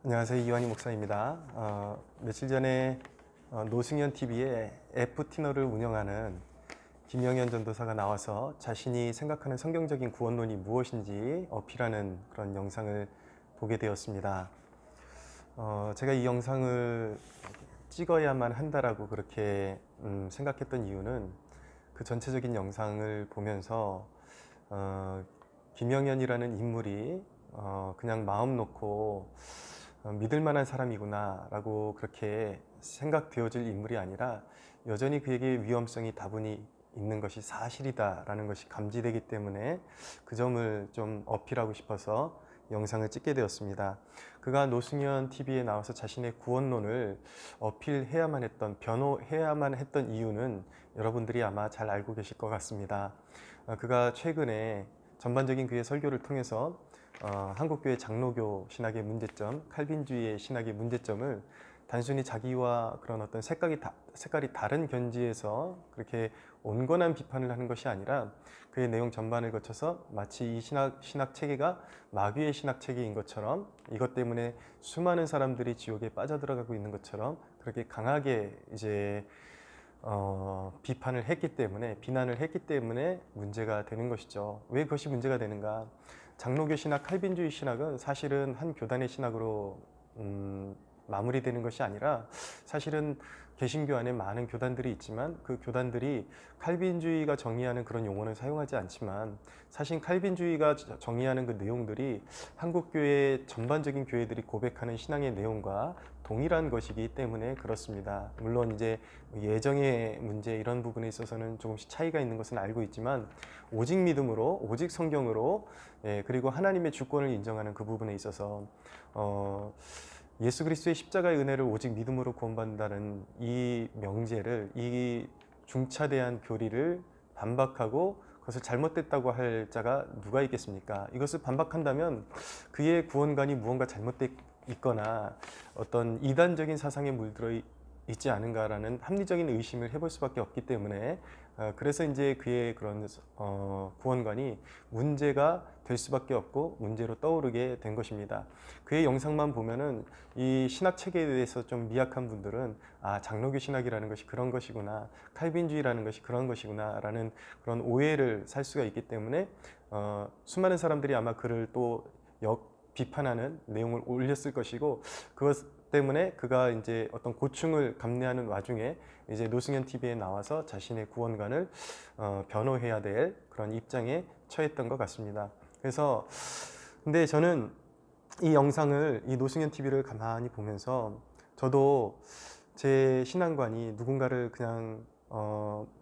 안녕하세요. 이완희 목사입니다. 며칠 전에 노승현 TV에 F티너를 운영하는 김영현 전도사가 나와서 자신이 생각하는 성경적인 구원론이 무엇인지 어필하는 그런 영상을 보게 되었습니다. 제가 이 영상을 찍어야만 한다라고 그렇게 생각했던 이유는 그 전체적인 영상을 보면서 김영현이라는 인물이 그냥 마음 놓고 믿을 만한 사람이구나 라고 그렇게 생각되어질 인물이 아니라 여전히 그에게 위험성이 다분히 있는 것이 사실이다 라는 것이 감지되기 때문에 그 점을 좀 어필하고 싶어서 영상을 찍게 되었습니다. 그가 노승현 TV에 나와서 자신의 구원론을 어필해야만 했던, 변호해야만 했던 이유는 여러분들이 아마 잘 알고 계실 것 같습니다. 그가 최근에 전반적인 그의 설교를 통해서 한국교회 장로교 신학의 문제점, 칼빈주의의 신학의 문제점을 단순히 자기와 그런 어떤 색깔이 다른 견지에서 그렇게 온건한 비판을 하는 것이 아니라 그의 내용 전반을 거쳐서 마치 이 신학 체계가 마귀의 신학 체계인 것처럼, 이것 때문에 수많은 사람들이 지옥에 빠져들어가고 있는 것처럼 그렇게 강하게 이제 비난을 했기 때문에 문제가 되는 것이죠. 왜 그것이 문제가 되는가? 장로교 신학, 칼빈주의 신학은 사실은 한 교단의 신학으로 마무리되는 것이 아니라, 사실은 개신교 안에 많은 교단들이 있지만 그 교단들이 칼빈주의가 정의하는 그런 용어는 사용하지 않지만, 사실 칼빈주의가 정의하는 그 내용들이 한국교회 전반적인 교회들이 고백하는 신앙의 내용과 동일한 것이기 때문에 그렇습니다. 물론 이제 예정의 문제 이런 부분에 있어서는 조금씩 차이가 있는 것은 알고 있지만, 오직 믿음으로, 오직 성경으로, 그리고 하나님의 주권을 인정하는 그 부분에 있어서 예수 그리스도의 십자가의 은혜를 오직 믿음으로 구원받는다는 이 명제를, 이 중차대한 교리를 반박하고 그것을 잘못됐다고 할 자가 누가 있겠습니까? 이것을 반박한다면 그의 구원관이 무언가 잘못되어 있거나 어떤 이단적인 사상에 물들어 있지 않은가라는 합리적인 의심을 해볼 수밖에 없기 때문에, 그래서 이제 그의 그런 구원관이 문제가 될 수밖에 없고 문제로 떠오르게 된 것입니다. 그의 영상만 보면은 이 신학 체계에 대해서 좀 미약한 분들은 장로교 신학이라는 것이 그런 것이구나, 칼빈주의라는 것이 그런 것이구나 라는 그런 오해를 살 수가 있기 때문에 수많은 사람들이 아마 그를 또 비판하는 내용을 올렸을 것이고, 그것 때문에 그가 이제 어떤 고충을 감내하는 와중에 이제 노승현 TV에 나와서 자신의 구원관을 변호해야 될 그런 입장에 처했던 것 같습니다. 그래서 근데 저는 이 영상을, 이 노승현 TV를 가만히 보면서 저도 제 신앙관이 누군가를 그냥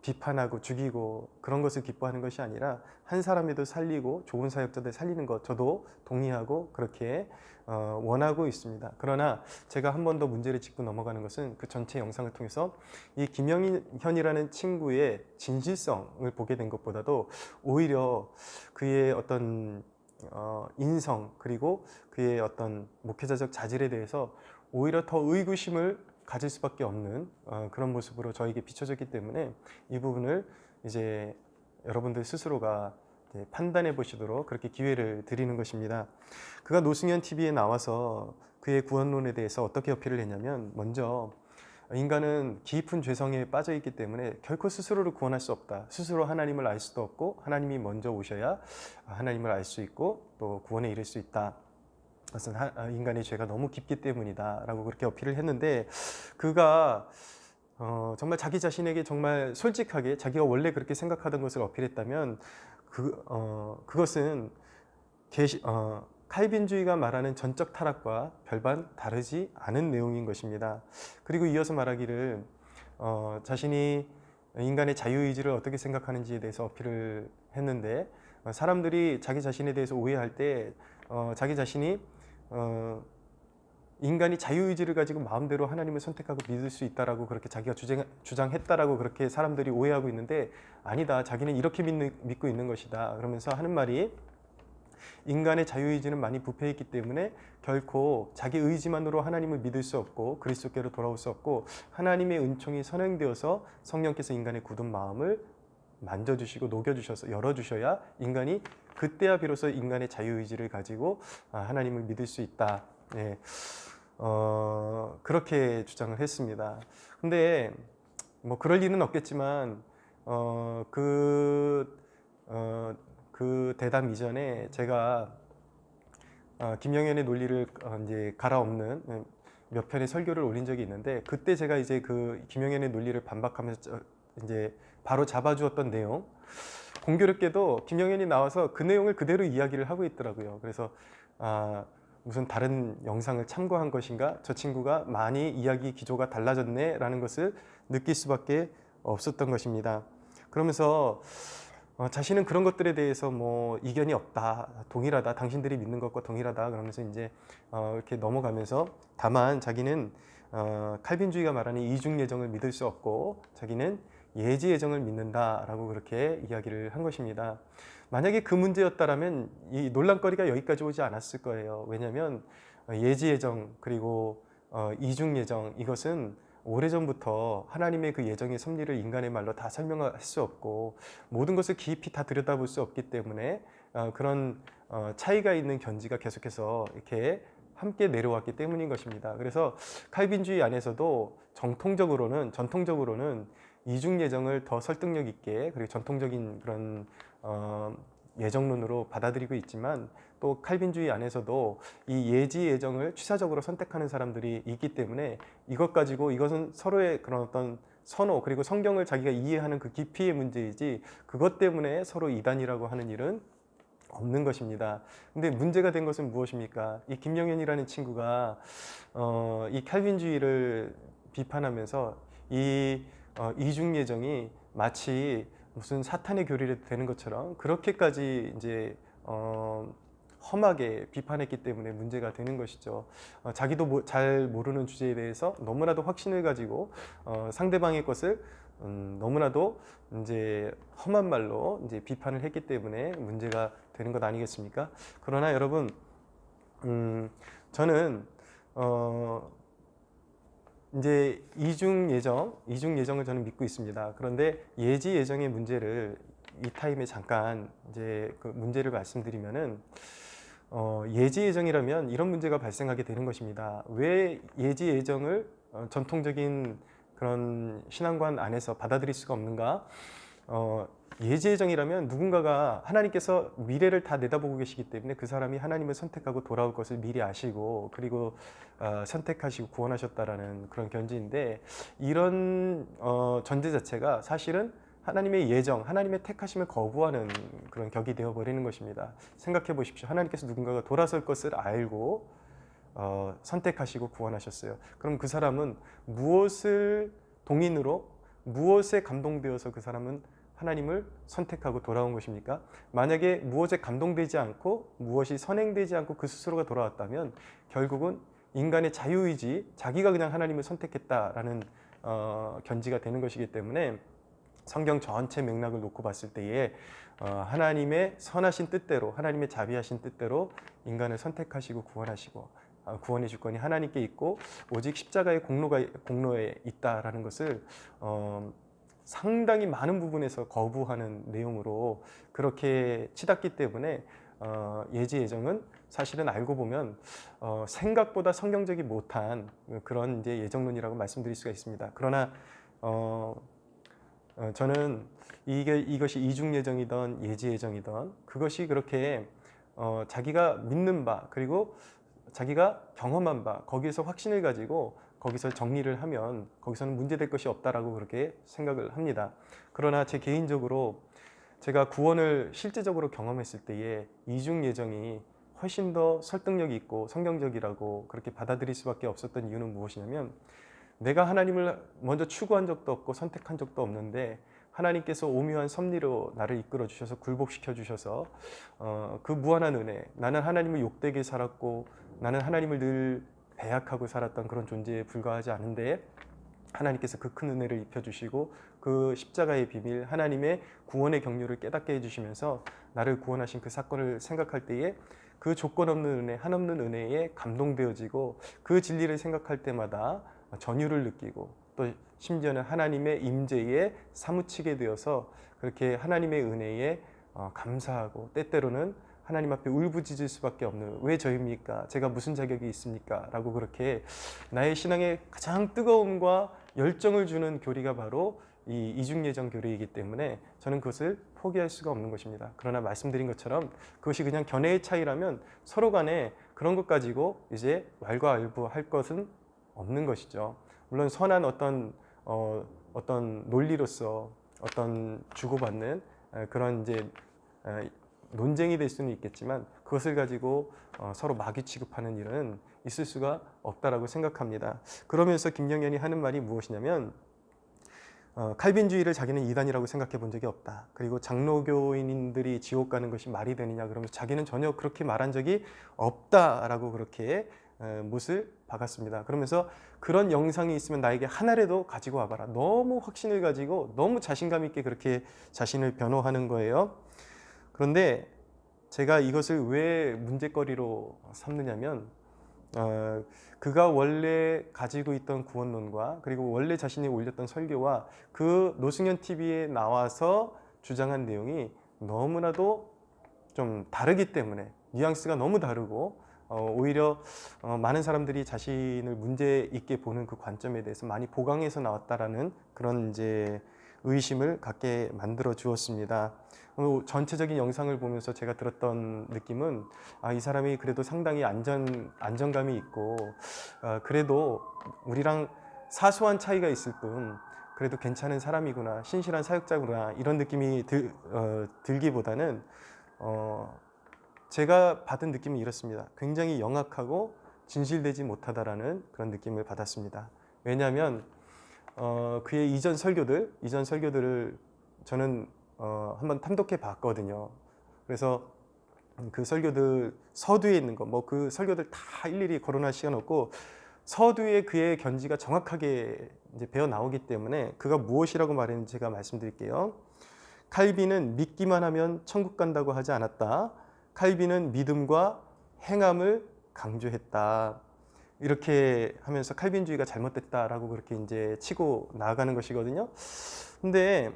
비판하고 죽이고 그런 것을 기뻐하는 것이 아니라 한 사람이라도 살리고 좋은 사역자들 살리는 것, 저도 동의하고 그렇게 원하고 있습니다. 그러나 제가 한 번 더 문제를 짚고 넘어가는 것은 그 전체 영상을 통해서 이 김영현이라는 친구의 진실성을 보게 된 것보다도 오히려 그의 어떤 인성, 그리고 그의 어떤 목회자적 자질에 대해서 오히려 더 의구심을 가질 수밖에 없는 그런 모습으로 저에게 비춰졌기 때문에 이 부분을 이제 여러분들 스스로가 판단해 보시도록 그렇게 기회를 드리는 것입니다. 그가 노승현 TV에 나와서 그의 구원론에 대해서 어떻게 어필을 했냐면, 먼저 인간은 깊은 죄성에 빠져 있기 때문에 결코 스스로를 구원할 수 없다. 스스로 하나님을 알 수도 없고 하나님이 먼저 오셔야 하나님을 알 수 있고 또 구원에 이를 수 있다. 그것은 인간의 죄가 너무 깊기 때문이다 라고 그렇게 어필을 했는데, 그가 정말 자기 자신에게 정말 솔직하게 자기가 원래 그렇게 생각하던 것을 어필했다면 그것은 칼빈주의가 말하는 전적 타락과 별반 다르지 않은 내용인 것입니다. 그리고 이어서 말하기를 자신이 인간의 자유의지를 어떻게 생각하는지에 대해서 어필을 했는데, 사람들이 자기 자신에 대해서 오해할 때 자기 자신이 인간이 자유의지를 가지고 마음대로 하나님을 선택하고 믿을 수 있다라고 그렇게 자기가 주장했다라고 그렇게 사람들이 오해하고 있는데, 아니다, 자기는 이렇게 믿고 있는 것이다 그러면서 하는 말이, 인간의 자유의지는 많이 부패했기 때문에 결코 자기 의지만으로 하나님을 믿을 수 없고 그리스도께로 돌아올 수 없고, 하나님의 은총이 선행되어서 성령께서 인간의 굳은 마음을 만져주시고 녹여주셔서 열어주셔야 인간이 그때야 비로소 인간의 자유의지를 가지고 하나님을 믿을 수 있다. 그렇게 주장을 했습니다. 근데 뭐 그럴 리는 없겠지만 그 대담 이전에 제가 김영현의 논리를 이제 갈아엎는 몇 편의 설교를 올린 적이 있는데, 그때 제가 이제 그 김영현의 논리를 반박하면서 이제 바로 잡아주었던 내용, 공교롭게도 김영현이 나와서 그 내용을 그대로 이야기를 하고 있더라고요. 그래서 무슨 다른 영상을 참고한 것인가, 저 친구가 많이 이야기 기조가 달라졌네 라는 것을 느낄 수밖에 없었던 것입니다. 그러면서 자신은 그런 것들에 대해서 뭐 이견이 없다, 동일하다, 당신들이 믿는 것과 동일하다 그러면서 이제 이렇게 넘어가면서, 다만 자기는 칼빈주의가 말하는 이중 예정을 믿을 수 없고 자기는 예지 예정을 믿는다라고 그렇게 이야기를 한 것입니다. 만약에 그 문제였다라면 이 논란거리가 여기까지 오지 않았을 거예요. 왜냐하면 예지 예정 그리고 이중 예정, 이것은 오래전부터 하나님의 그 예정의 섭리를 인간의 말로 다 설명할 수 없고 모든 것을 깊이 다 들여다볼 수 없기 때문에 그런 차이가 있는 견지가 계속해서 이렇게 함께 내려왔기 때문인 것입니다. 그래서 칼빈주의 안에서도 전통적으로는 이중 예정을 더 설득력 있게, 그리고 전통적인 그런 예정론으로 받아들이고 있지만, 또 칼빈주의 안에서도 이 예지 예정을 취사적으로 선택하는 사람들이 있기 때문에 이것 가지고, 이것은 서로의 그런 어떤 선호, 그리고 성경을 자기가 이해하는 그 깊이의 문제이지 그것 때문에 서로 이단이라고 하는 일은 없는 것입니다. 근데 문제가 된 것은 무엇입니까? 이 김영현이라는 친구가 이 칼빈주의를 비판하면서 이 이중 예정이 마치 무슨 사탄의 교리를 되는 것처럼 그렇게까지 이제 험하게 비판했기 때문에 문제가 되는 것이죠. 자기도 잘 모르는 주제에 대해서 너무나도 확신을 가지고 상대방의 것을 너무나도 이제 험한 말로 이제 비판을 했기 때문에 문제가 되는 것 아니겠습니까? 그러나 여러분, 저는 이제 이중 예정을 저는 믿고 있습니다. 그런데 예지 예정의 문제를 이 타임에 잠깐 이제 그 문제를 말씀드리면은, 예지 예정이라면 이런 문제가 발생하게 되는 것입니다. 왜 예지 예정을 전통적인 그런 신앙관 안에서 받아들일 수가 없는가? 예지 예정이라면 누군가가, 하나님께서 미래를 다 내다보고 계시기 때문에 그 사람이 하나님을 선택하고 돌아올 것을 미리 아시고, 그리고 선택하시고 구원하셨다라는 그런 견지인데, 이런 전제 자체가 사실은 하나님의 예정, 하나님의 택하심을 거부하는 그런 격이 되어 버리는 것입니다. 생각해 보십시오. 하나님께서 누군가가 돌아설 것을 알고 선택하시고 구원하셨어요. 그럼 그 사람은 무엇을 동인으로, 무엇에 감동되어서 그 사람은 하나님을 선택하고 돌아온 것입니까? 만약에 무엇에 감동되지 않고 무엇이 선행되지 않고 그 스스로가 돌아왔다면 결국은 인간의 자유의지, 자기가 그냥 하나님을 선택했다라는 견지가 되는 것이기 때문에, 성경 전체 맥락을 놓고 봤을 때에 하나님의 선하신 뜻대로, 하나님의 자비하신 뜻대로 인간을 선택하시고 구원하시고 구원의 주권이 하나님께 있고 오직 십자가의 공로에 있다라는 것을 상당히 많은 부분에서 거부하는 내용으로 그렇게 치닫기 때문에 예지 예정은 사실은 알고 보면 생각보다 성경적이 못한 그런 이제 예정론이라고 말씀드릴 수가 있습니다. 그러나 저는 이것이 이중 예정이든 예지 예정이든 그것이 그렇게 자기가 믿는 바, 그리고 자기가 경험한 바, 거기에서 확신을 가지고 거기서 정리를 하면 거기서는 문제될 것이 없다라고 그렇게 생각을 합니다. 그러나 제 개인적으로 제가 구원을 실제적으로 경험했을 때에 이중 예정이 훨씬 더 설득력이 있고 성경적이라고 그렇게 받아들일 수밖에 없었던 이유는 무엇이냐면, 내가 하나님을 먼저 추구한 적도 없고 선택한 적도 없는데 하나님께서 오묘한 섭리로 나를 이끌어 주셔서 굴복시켜 주셔서 그 무한한 은혜, 나는 하나님을 욕되게 살았고 나는 하나님을 늘 배약하고 살았던 그런 존재에 불과하지 않은데, 하나님께서 그 큰 은혜를 입혀주시고 그 십자가의 비밀, 하나님의 구원의 경륜을 깨닫게 해주시면서 나를 구원하신 그 사건을 생각할 때에 그 조건 없는 은혜, 한없는 은혜에 감동되어지고, 그 진리를 생각할 때마다 전율을 느끼고, 또 심지어는 하나님의 임재에 사무치게 되어서 그렇게 하나님의 은혜에 감사하고, 때때로는 하나님 앞에 울부짖을 수밖에 없는, 왜 저입니까? 제가 무슨 자격이 있습니까? 라고 그렇게 나의 신앙에 가장 뜨거움과 열정을 주는 교리가 바로 이 이중예정 교리이기 때문에 저는 그것을 포기할 수가 없는 것입니다. 그러나 말씀드린 것처럼 그것이 그냥 견해의 차이라면 서로 간에 그런 것 가지고 이제 왈가왈부할 것은 없는 것이죠. 물론 선한 어떤 논리로서 어떤 주고받는 그런 이제 논쟁이 될 수는 있겠지만 그것을 가지고 서로 마귀 취급하는 일은 있을 수가 없다라고 생각합니다. 그러면서 김영현이 하는 말이 무엇이냐면 칼빈주의를 자기는 이단이라고 생각해 본 적이 없다. 그리고 장로교인들이 지옥 가는 것이 말이 되느냐 그러면서 자기는 전혀 그렇게 말한 적이 없다라고 그렇게 못을 박았습니다. 그러면서 그런 영상이 있으면 나에게 하나라도 가지고 와봐라. 너무 확신을 가지고 너무 자신감 있게 그렇게 자신을 변호하는 거예요. 그런데 제가 이것을 왜 문제거리로 삼느냐면 그가 원래 가지고 있던 구원론과 그리고 원래 자신이 올렸던 설교와 그 노승현 TV에 나와서 주장한 내용이 너무나도 좀 다르기 때문에, 뉘앙스가 너무 다르고 오히려 많은 사람들이 자신을 문제 있게 보는 그 관점에 대해서 많이 보강해서 나왔다라는 그런 이제 의심을 갖게 만들어 주었습니다. 전체적인 영상을 보면서 제가 들었던 느낌은 이 사람이 그래도 상당히 안정감이 있고 그래도 우리랑 사소한 차이가 있을 뿐 그래도 괜찮은 사람이구나, 신실한 사역자구나, 이런 느낌이 들기보다는 제가 받은 느낌은 이렇습니다. 굉장히 영악하고 진실되지 못하다라는 그런 느낌을 받았습니다. 왜냐하면 그의 이전 설교들을 저는 한번 탐독해 봤거든요. 그래서 그 설교들 서두에 있는 거, 뭐 그 설교들 다 일일이 거론할 시간 없고 서두에 그의 견지가 정확하게 이제 배어 나오기 때문에 그가 무엇이라고 말했는지 제가 말씀드릴게요. 칼빈은 믿기만 하면 천국 간다고 하지 않았다. 칼빈은 믿음과 행함을 강조했다. 이렇게 하면서 칼빈주의가 잘못됐다라고 그렇게 이제 치고 나아가는 것이거든요. 근데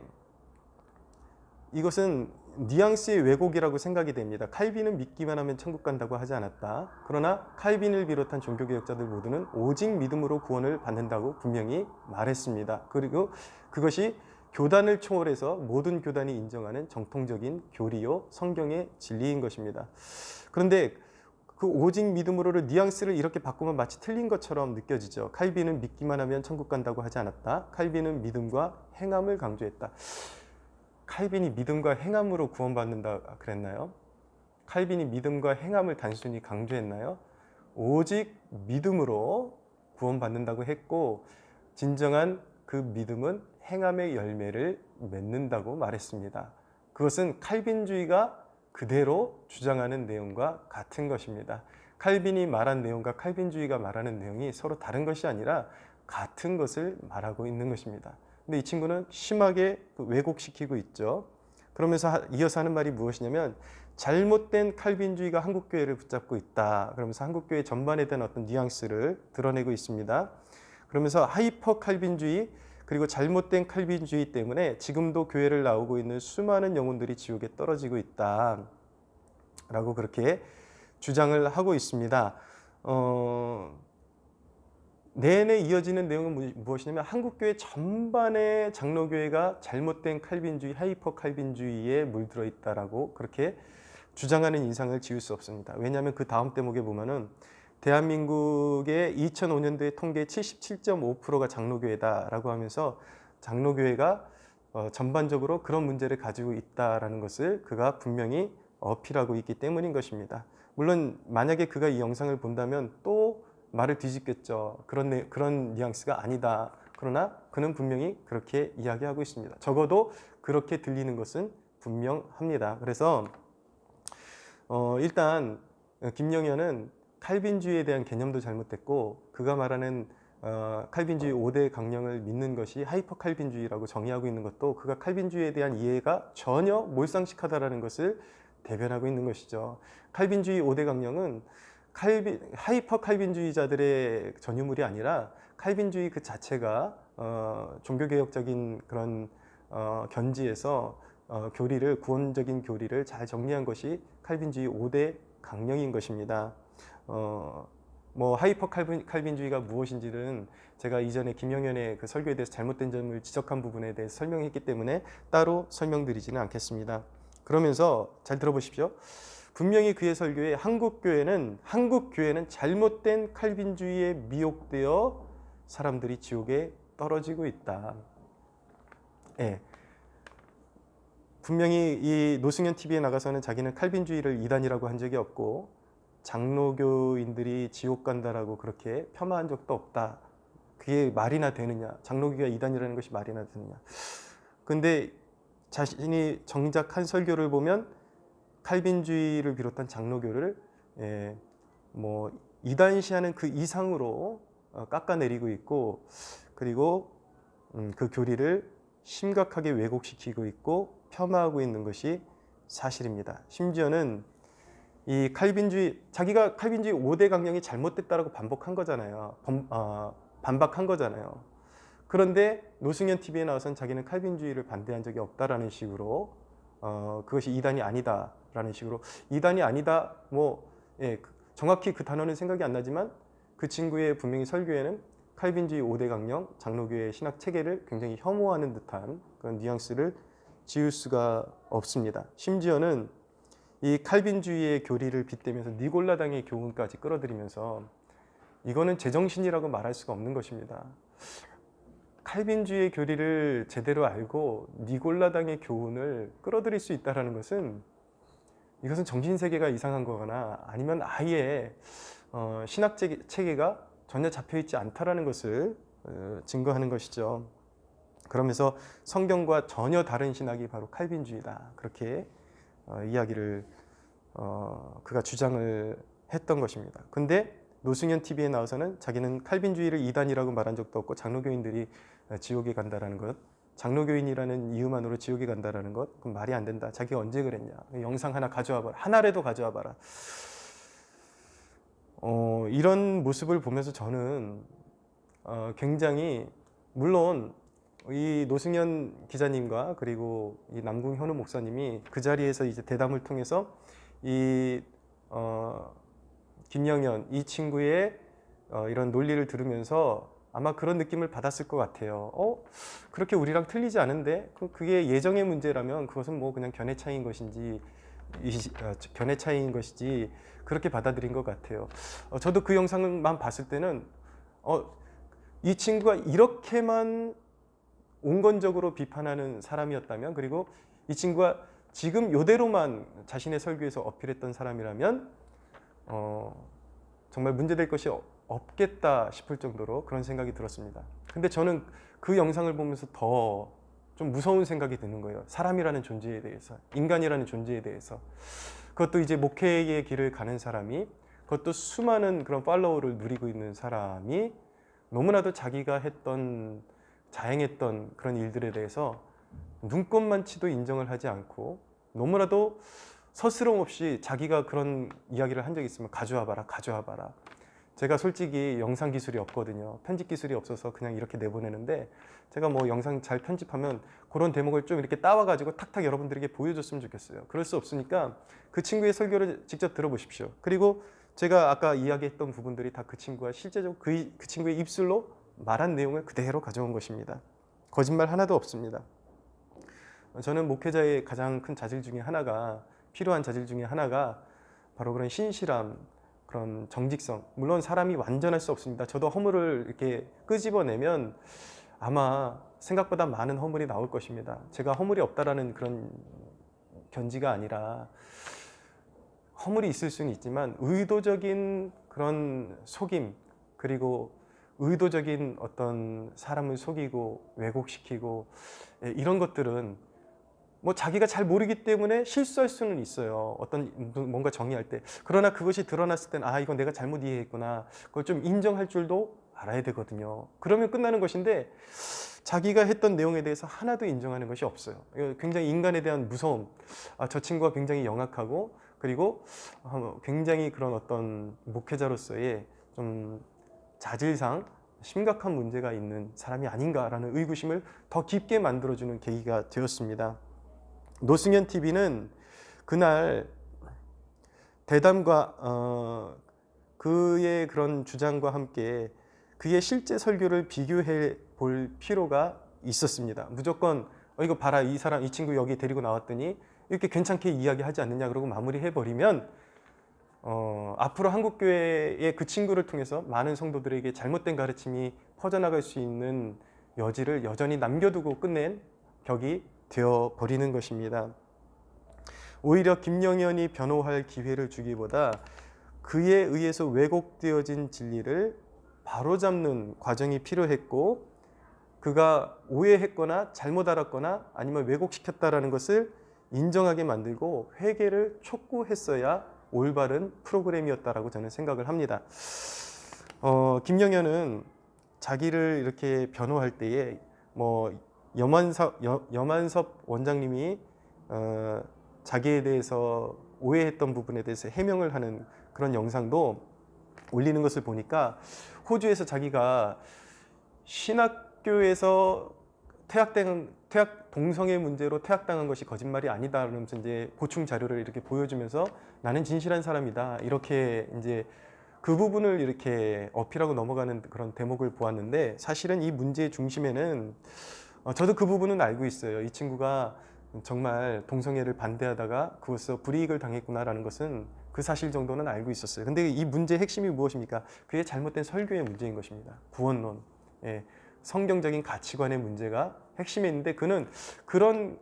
이것은 뉘앙스의 왜곡이라고 생각이 됩니다. 칼빈은 믿기만 하면 천국 간다고 하지 않았다. 그러나 칼빈을 비롯한 종교개혁자들 모두는 오직 믿음으로 구원을 받는다고 분명히 말했습니다. 그리고 그것이 교단을 초월해서 모든 교단이 인정하는 정통적인 교리요 성경의 진리인 것입니다. 그런데 그 오직 믿음으로를 뉘앙스를 이렇게 바꾸면 마치 틀린 것처럼 느껴지죠. 칼빈은 믿기만 하면 천국 간다고 하지 않았다. 칼빈은 믿음과 행함을 강조했다. 칼빈이 믿음과 행함으로 구원받는다 그랬나요? 칼빈이 믿음과 행함을 단순히 강조했나요? 오직 믿음으로 구원받는다고 했고 진정한 그 믿음은 행함의 열매를 맺는다고 말했습니다. 그것은 칼빈주의가 그대로 주장하는 내용과 같은 것입니다. 칼빈이 말한 내용과 칼빈주의가 말하는 내용이 서로 다른 것이 아니라 같은 것을 말하고 있는 것입니다. 근데 이 친구는 심하게 왜곡시키고 있죠. 그러면서 이어서 하는 말이 무엇이냐면 잘못된 칼빈주의가 한국교회를 붙잡고 있다. 그러면서 한국교회 전반에 대한 어떤 뉘앙스를 드러내고 있습니다. 그러면서 하이퍼 칼빈주의 그리고 잘못된 칼빈주의 때문에 지금도 교회를 나오고 있는 수많은 영혼들이 지옥에 떨어지고 있다 라고 그렇게 주장을 하고 있습니다. 내내 이어지는 내용은 무엇이냐면 한국교회 전반의 장로교회가 잘못된 칼빈주의, 하이퍼 칼빈주의에 물들어 있다라고 그렇게 주장하는 인상을 지울 수 없습니다. 왜냐하면 그 다음 대목에 보면은 대한민국의 2005년도의 통계 77.5%가 장로교회다라고 하면서 장로교회가 전반적으로 그런 문제를 가지고 있다라는 것을 그가 분명히 어필하고 있기 때문인 것입니다. 물론 만약에 그가 이 영상을 본다면 또 말을 뒤집겠죠. 그런 뉘앙스가 아니다. 그러나 그는 분명히 그렇게 이야기하고 있습니다. 적어도 그렇게 들리는 것은 분명합니다. 그래서 일단 김영현은 칼빈주의에 대한 개념도 잘못됐고 그가 말하는 칼빈주의 5대 강령을 믿는 것이 하이퍼 칼빈주의라고 정의하고 있는 것도 그가 칼빈주의에 대한 이해가 전혀 몰상식하다라는 것을 대변하고 있는 것이죠. 칼빈주의 5대 강령은 하이퍼 칼빈주의자들의 전유물이 아니라 칼빈주의 그 자체가 종교개혁적인 그런 견지에서 교리를 구원적인 교리를 잘 정리한 것이 칼빈주의 5대 강령인 것입니다. 뭐 하이퍼 칼빈주의가 무엇인지는 제가 이전에 김영현의 그 설교에 대해서 잘못된 점을 지적한 부분에 대해서 설명했기 때문에 따로 설명드리지는 않겠습니다. 그러면서 잘 들어보십시오. 분명히 그의 설교에 한국 교회는 잘못된 칼빈주의에 미혹되어 사람들이 지옥에 떨어지고 있다. 예. 분명히 이 노승현 TV에 나가서는 자기는 칼빈주의를 이단이라고 한 적이 없고 장로교인들이 지옥 간다라고 그렇게 폄하한 적도 없다. 그게 말이나 되느냐? 장로교가 이단이라는 것이 말이나 되느냐? 근데 자신이 정작 한 설교를 보면 칼빈주의를 비롯한 장로교를 뭐 이단시하는 그 이상으로 깎아내리고 있고, 그리고 그 교리를 심각하게 왜곡시키고 있고 폄하하고 있는 것이 사실입니다. 심지어는 이 칼빈주의, 자기가 칼빈주의 5대 강령이 잘못됐다라고 반박한 거잖아요. 그런데 노승현 TV에 나와서는 자기는 칼빈주의를 반대한 적이 없다라는 식으로 그것이 이단이 아니다라는 식으로, 이단이 아니다, 정확히 그 단어는 생각이 안 나지만 그 친구의 분명히 설교에는 칼빈주의 5대 강령, 장로교의 신학 체계를 굉장히 혐오하는 듯한 그런 뉘앙스를 지울 수가 없습니다. 심지어는 이 칼빈주의의 교리를 빗대면서 니골라당의 교훈까지 끌어들이면서 이거는 제정신이라고 말할 수가 없는 것입니다. 칼빈주의의 교리를 제대로 알고 니골라당의 교훈을 끌어들일 수 있다는 것은, 이것은 정신세계가 이상한 거거나 아니면 아예 신학 체계가 전혀 잡혀있지 않다라는 것을 증거하는 것이죠. 그러면서 성경과 전혀 다른 신학이 바로 칼빈주의다, 그렇게 이야기를 그가 주장을 했던 것입니다. 근데 노승현 TV에 나와서는 자기는 칼빈주의를 이단이라고 말한 적도 없고 장로교인들이 지옥에 간다라는 것, 장로교인이라는 이유만으로 지옥에 간다라는 것, 그건 말이 안 된다. 자기가 언제 그랬냐? 영상 하나 가져와 봐라. 하나라도 가져와 봐라. 이런 모습을 보면서 저는 굉장히, 물론 이 노승현 기자님과 그리고 이 남궁 현우 목사님이 그 자리에서 이제 대담을 통해서 이 김영현 이 친구의 이런 논리를 들으면서 아마 그런 느낌을 받았을 것 같아요. 그렇게 우리랑 틀리지 않은데 그게 예정의 문제라면 그것은 뭐 그냥 견해 차이인 것인지 견해 차이인 것이지 그렇게 받아들인 것 같아요. 저도 그 영상만 봤을 때는 이 친구가 이렇게만 온건적으로 비판하는 사람이었다면, 그리고 이 친구가 지금 이대로만 자신의 설교에서 어필했던 사람이라면 정말 문제될 것이 없겠다 싶을 정도로 그런 생각이 들었습니다. 근데 저는 그 영상을 보면서 더 좀 무서운 생각이 드는 거예요. 사람이라는 존재에 대해서, 인간이라는 존재에 대해서. 그것도 이제 목회의 길을 가는 사람이, 그것도 수많은 그런 팔로워를 누리고 있는 사람이 너무나도 자기가 자행했던 그런 일들에 대해서 눈꼽만치도 인정을 하지 않고 너무나도 서스럼 없이 자기가 그런 이야기를 한 적이 있으면 가져와 봐라. 제가 솔직히 영상 기술이 없거든요. 편집 기술이 없어서 그냥 이렇게 내보내는데, 제가 뭐 영상 잘 편집하면 그런 대목을 좀 이렇게 따와가지고 탁탁 여러분들에게 보여줬으면 좋겠어요. 그럴 수 없으니까 그 친구의 설교를 직접 들어보십시오. 그리고 제가 아까 이야기했던 부분들이 다 그 친구가 실제적으로 그 친구의 입술로 말한 내용을 그대로 가져온 것입니다. 거짓말 하나도 없습니다. 저는 목회자의 가장 큰 자질 중에 하나가, 필요한 자질 중에 하나가 바로 그런 신실함, 그런 정직성. 물론 사람이 완전할 수 없습니다. 저도 허물을 이렇게 끄집어내면 아마 생각보다 많은 허물이 나올 것입니다. 제가 허물이 없다라는 그런 견지가 아니라, 허물이 있을 수는 있지만 의도적인 그런 속임, 그리고 의도적인 어떤 사람을 속이고 왜곡시키고 이런 것들은 뭐 자기가 잘 모르기 때문에 실수할 수는 있어요. 어떤 뭔가 정의할 때. 그러나 그것이 드러났을 땐 이건 내가 잘못 이해했구나. 그걸 좀 인정할 줄도 알아야 되거든요. 그러면 끝나는 것인데 자기가 했던 내용에 대해서 하나도 인정하는 것이 없어요. 굉장히 인간에 대한 무서움. 저 친구가 굉장히 영악하고, 그리고 굉장히 그런 어떤 목회자로서의 좀 자질상 심각한 문제가 있는 사람이 아닌가라는 의구심을 더 깊게 만들어주는 계기가 되었습니다. 노승현 TV는 그날 대담과 그의 그런 주장과 함께 그의 실제 설교를 비교해 볼 필요가 있었습니다. 무조건 이거 봐라, 이 사람, 이 친구 여기 데리고 나왔더니 이렇게 괜찮게 이야기하지 않느냐 그러고 마무리해 버리면 앞으로 한국교회의 그 친구를 통해서 많은 성도들에게 잘못된 가르침이 퍼져나갈 수 있는 여지를 여전히 남겨두고 끝낸 격이 되어 버리는 것입니다. 오히려 김영현이 변호할 기회를 주기보다 그에 의해서 왜곡되어진 진리를 바로잡는 과정이 필요했고, 그가 오해했거나 잘못 알았거나 아니면 왜곡시켰다라는 것을 인정하게 만들고 회개를 촉구했어야 올바른 프로그램이었다라고 저는 생각을 합니다. 김영현은 자기를 이렇게 변호할 때에 염한섭 원장님이 자기에 대해서 오해했던 부분에 대해서 해명을 하는 그런 영상도 올리는 것을 보니까, 호주에서 자기가 신학교에서 동성애 문제로 퇴학당한 것이 거짓말이 아니다 그러면서 이제 보충 자료를 이렇게 보여주면서 나는 진실한 사람이다 이렇게 이제 그 부분을 이렇게 어필하고 넘어가는 그런 대목을 보았는데, 사실은 이 문제의 중심에는 저도 그 부분은 알고 있어요. 이 친구가 정말 동성애를 반대하다가 그것에서 불이익을 당했구나라는 것은 그 사실 정도는 알고 있었어요. 근데 이 문제의 핵심이 무엇입니까? 그의 잘못된 설교의 문제인 것입니다. 구원론, 성경적인 가치관의 문제가 핵심에 있는데, 그는 그런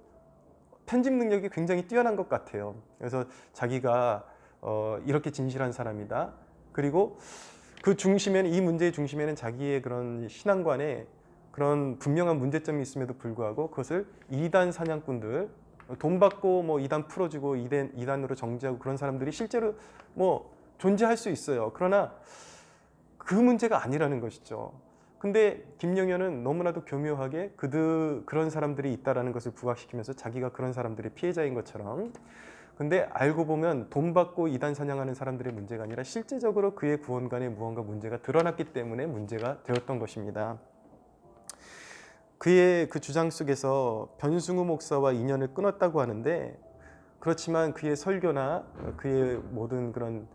편집 능력이 굉장히 뛰어난 것 같아요. 그래서 자기가 이렇게 진실한 사람이다. 그리고 그 중심에는, 이 문제의 중심에는 자기의 그런 신앙관에 그런 분명한 문제점이 있음에도 불구하고 그것을 이단 사냥꾼들, 돈 받고 뭐 이단 풀어주고 이단으로 정지하고 그런 사람들이 실제로 뭐 존재할 수 있어요. 그러나 그 문제가 아니라는 것이죠. 근데 김영현은 너무나도 교묘하게 그런 사람들이 있다라는 것을 부각시키면서 자기가 그런 사람들의 피해자인 것처럼, 근데 알고 보면 돈 받고 이단 사냥하는 사람들의 문제가 아니라 실제적으로 그의 구원관에 무언가 문제가 드러났기 때문에 문제가 되었던 것입니다. 그의 그 주장 속에서 변승우 목사와 인연을 끊었다고 하는데, 그렇지만 그의 설교나 그의 모든 그런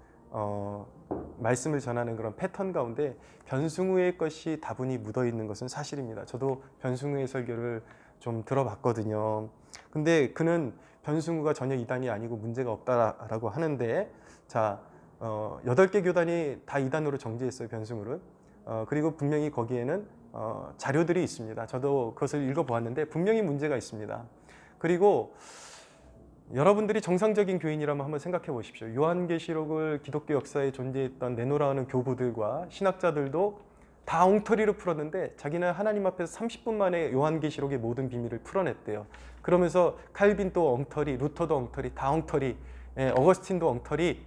말씀을 전하는 그런 패턴 가운데 변승우의 것이 다분히 묻어 있는 것은 사실입니다. 저도 변승우의 설교를 좀 들어봤거든요. 근데 그는 변승우가 전혀 이단이 아니고 문제가 없다라고 하는데, 자, 8개 교단이 다 이단으로 정지했어요, 변승우를. 그리고 분명히 거기에는 자료들이 있습니다. 저도 그것을 읽어보았는데 분명히 문제가 있습니다. 그리고 여러분들이 정상적인 교인이라면 한번 생각해 보십시오. 요한계시록을 기독교 역사에 존재했던 내노라하는 교부들과 신학자들도 다 엉터리로 풀었는데, 자기는 하나님 앞에서 30분 만에 요한계시록의 모든 비밀을 풀어냈대요. 그러면서 칼빈도 엉터리, 루터도 엉터리, 다 엉터리, 어거스틴도 엉터리.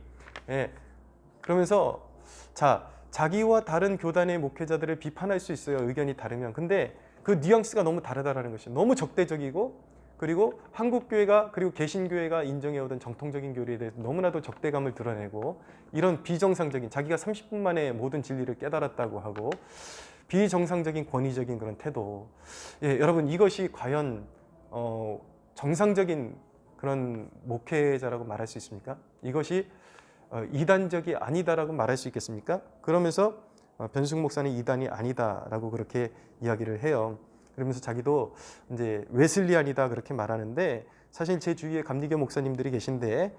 그러면서 자기와 다른 교단의 목회자들을 비판할 수 있어요, 의견이 다르면. 근데 그 뉘앙스가 너무 다르다라는 것이 너무 적대적이고, 그리고 한국교회가 그리고 개신교회가 인정해오던 정통적인 교리에 대해서 너무나도 적대감을 드러내고, 이런 비정상적인, 자기가 30분 만에 모든 진리를 깨달았다고 하고 비정상적인 권위적인 그런 태도. 여러분, 이것이 과연 정상적인 그런 목회자라고 말할 수 있습니까? 이것이 이단적이 아니다라고 말할 수 있겠습니까? 그러면서 변승우 목사는 이단이 아니다라고 그렇게 이야기를 해요. 그러면서 자기도 이제 웨슬리안이다 그렇게 말하는데, 사실 제 주위에 감리교 목사님들이 계신데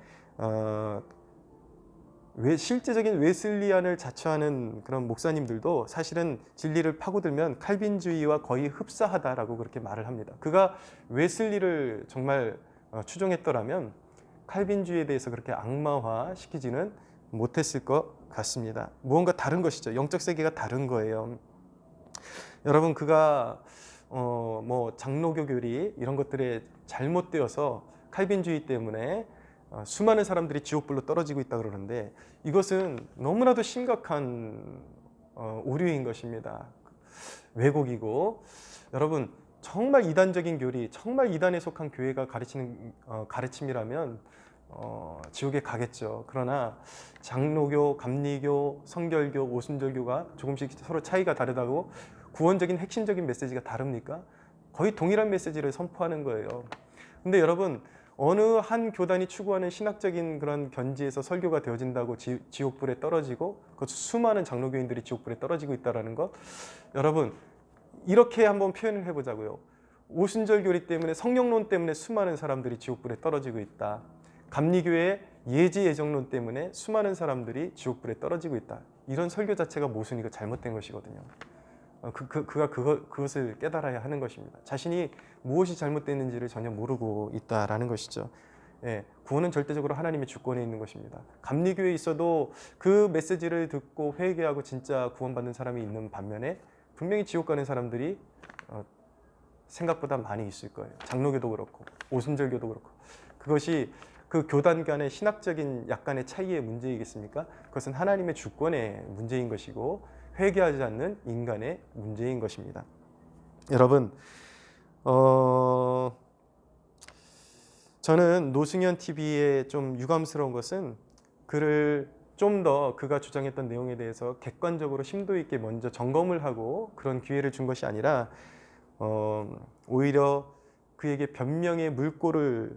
실제적인 웨슬리안을 자처하는 그런 목사님들도 사실은 진리를 파고들면 칼빈주의와 거의 흡사하다라고 그렇게 말을 합니다. 그가 웨슬리를 정말 추종했더라면 칼빈주의에 대해서 그렇게 악마화 시키지는 못했을 것 같습니다. 무언가 다른 것이죠. 영적 세계가 다른 거예요. 여러분, 그가 장로교 교리 이런 것들에 잘못되어서 칼빈주의 때문에 수많은 사람들이 지옥불로 떨어지고 있다 그러는데, 이것은 너무나도 심각한 오류인 것입니다. 왜곡이고, 여러분, 정말 이단적인 교리, 정말 이단에 속한 교회가 가르치는 가르침이라면 지옥에 가겠죠. 그러나 장로교, 감리교, 성결교, 오순절교가 조금씩 서로 차이가 다르다고 구원적인 핵심적인 메시지가 다릅니까? 거의 동일한 메시지를 선포하는 거예요. 근데 여러분, 어느 한 교단이 추구하는 신학적인 그런 견지에서 설교가 되어진다고 지옥불에 떨어지고 그 수많은 장로교인들이 지옥불에 떨어지고 있다는 것, 여러분 이렇게 한번 표현을 해보자고요. 오순절 교리 때문에, 성령론 때문에 수많은 사람들이 지옥불에 떨어지고 있다. 감리교의 예지예정론 때문에 수많은 사람들이 지옥불에 떨어지고 있다. 이런 설교 자체가 모순이고 잘못된 것이거든요. 그가 그것을 깨달아야 하는 것입니다. 자신이 무엇이 잘못됐는지를 전혀 모르고 있다라는 것이죠. 예, 구원은 절대적으로 하나님의 주권에 있는 것입니다. 감리교에 있어도 그 메시지를 듣고 회개하고 진짜 구원받는 사람이 있는 반면에 분명히 지옥 가는 사람들이 생각보다 많이 있을 거예요. 장로교도 그렇고 오순절교도 그렇고. 그것이 그 교단 간의 신학적인 약간의 차이의 문제이겠습니까? 그것은 하나님의 주권의 문제인 것이고 회개하지 않는 인간의 문제인 것입니다. 여러분, 저는 노승현 TV의 좀 유감스러운 것은 그를 좀 더 그가 주장했던 내용에 대해서 객관적으로 심도 있게 먼저 점검을 하고 그런 기회를 준 것이 아니라 오히려 그에게 변명의 물꼬를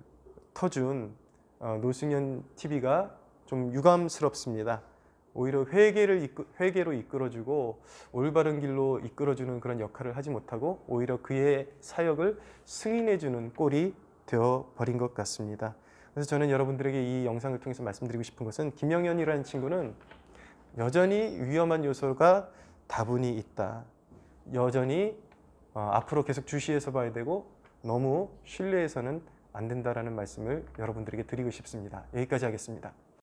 터준 노승현 TV가 좀 유감스럽습니다. 오히려 회개로 이끌어주고 올바른 길로 이끌어주는 그런 역할을 하지 못하고 오히려 그의 사역을 승인해주는 꼴이 되어버린 것 같습니다. 그래서 저는 여러분들에게 이 영상을 통해서 말씀드리고 싶은 것은 김영현이라는 친구는 여전히 위험한 요소가 다분히 있다. 여전히 앞으로 계속 주시해서 봐야 되고 너무 신뢰해서는 안 된다라는 말씀을 여러분들에게 드리고 싶습니다. 여기까지 하겠습니다.